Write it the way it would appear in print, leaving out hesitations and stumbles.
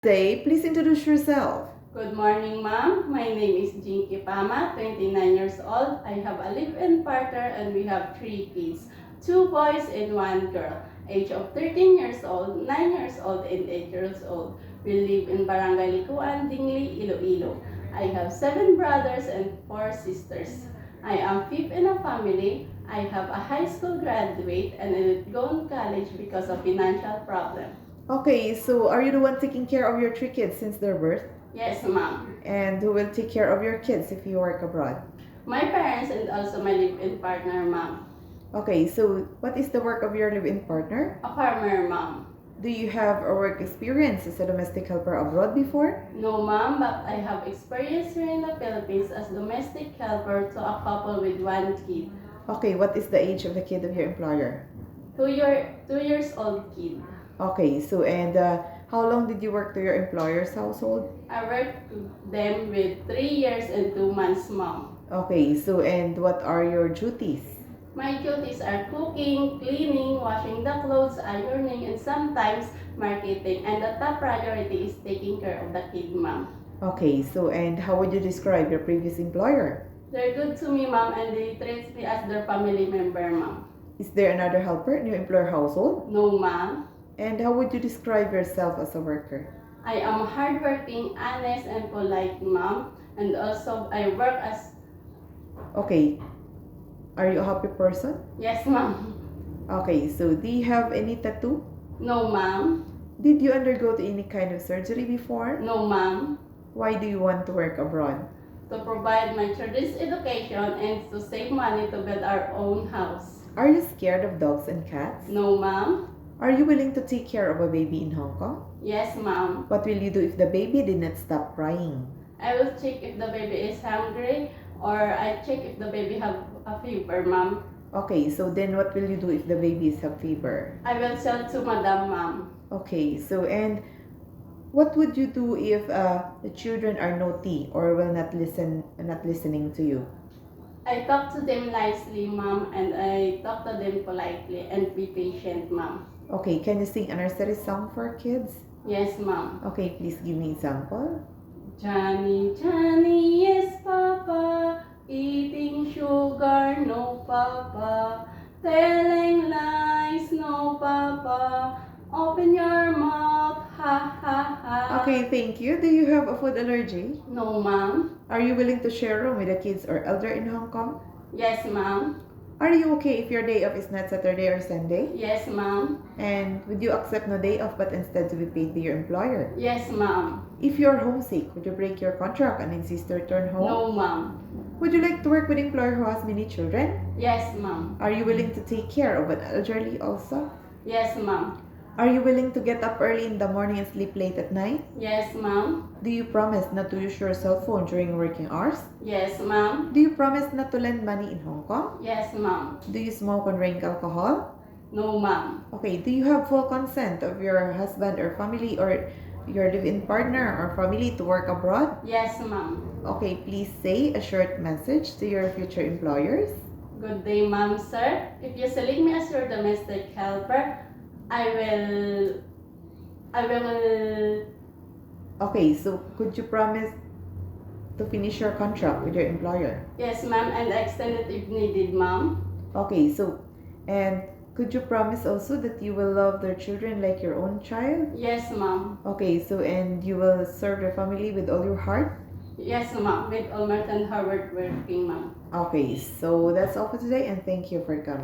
Day, please introduce yourself. Good morning, ma'am. My name is Jinky Pama, 29 years old. I have a live-in partner and we have 3 kids, 2 boys and 1 girl, age of 13 years old, 9 years old, and 8 years old. We live in Barangay Likuan, Dingli, Iloilo. I have 7 brothers and 4 sisters. I am fifth in a family. I have a high school graduate and I didn't go to college because of financial problem. Okay, so are you the one taking care of your 3 kids since their birth? Yes, ma'am. And who will take care of your kids if you work abroad? My parents and also my live-in partner, ma'am. Okay, so what is the work of your live-in partner? A farmer, ma'am. Do you have a work experience as a domestic helper abroad before? No, ma'am, but I have experience here in the Philippines as domestic helper to a couple with 1 kid. Okay, what is the age of the kid of your employer? 2 years old kid. Okay, so how long did you work to your employer's household? I worked them with 3 years and 2 months, ma'am. Okay, so and what are your duties? My duties are cooking, cleaning, washing the clothes, ironing, and sometimes marketing. And the top priority is taking care of the kid, ma'am. Okay, so and how would you describe your previous employer? They're good to me, ma'am, and they treat me as their family member, ma'am. Is there another helper in your employer household? No, ma'am. And how would you describe yourself as a worker? I am hardworking, honest, and polite, ma'am. And also, I work as... Okay, are you a happy person? Yes, ma'am. Okay, so do you have any tattoo? No, ma'am. Did you undergo to any kind of surgery before? No, ma'am. Why do you want to work abroad? To provide my children's education and to save money to build our own house. Are you scared of dogs and cats? No, ma'am. Are you willing to take care of a baby in Hong Kong? Yes, ma'am. What will you do if the baby did not stop crying? I will check if the baby is hungry or I check if the baby have a fever, ma'am. Okay, so then what will you do if the babies have fever? I will tell to madam, ma'am. Okay, so and what would you do if the children are naughty or will not listening to you? I talk to them nicely, ma'am, and I talk to them politely and be patient, ma'am. Okay, can you sing a nursery song for kids? Yes, ma'am. Okay, please give me example. Johnny, Johnny, yes, Papa. Eating sugar, no, Papa. Telling lies, no, Papa. Open your mouth, ha, ha, ha. Okay, thank you. Do you have a food allergy? No, ma'am. Are you willing to share room with the kids or elder in Hong Kong? Yes, ma'am. Are you okay if your day off is not Saturday or Sunday? Yes, ma'am. And would you accept no day off but instead to be paid by your employer? Yes, ma'am. If you're homesick, would you break your contract and insist to return home? No, ma'am. Would you like to work with an employer who has many children? Yes, ma'am. Are you willing to take care of an elderly also? Yes, ma'am. Are you willing to get up early in the morning and sleep late at night? Yes, ma'am. Do you promise not to use your cell phone during working hours? Yes, ma'am. Do you promise not to lend money in Hong Kong? Yes, ma'am. Do you smoke or drink alcohol? No, ma'am. Okay, do you have full consent of your husband or family or your live-in partner or family to work abroad? Yes, ma'am. Okay, please say a short message to your future employers. Good day, ma'am, sir. If you select me as your domestic helper, I will... Okay, so could you promise to finish your contract with your employer? Yes, ma'am, and extend it if needed, ma'am. Okay, so and could you promise also that you will love their children like your own child? Yes, ma'am. Okay, so and you will serve your family with all your heart? Yes, ma'am. With Olmert and Harvard working, ma'am. Okay, so that's all for today and thank you for coming.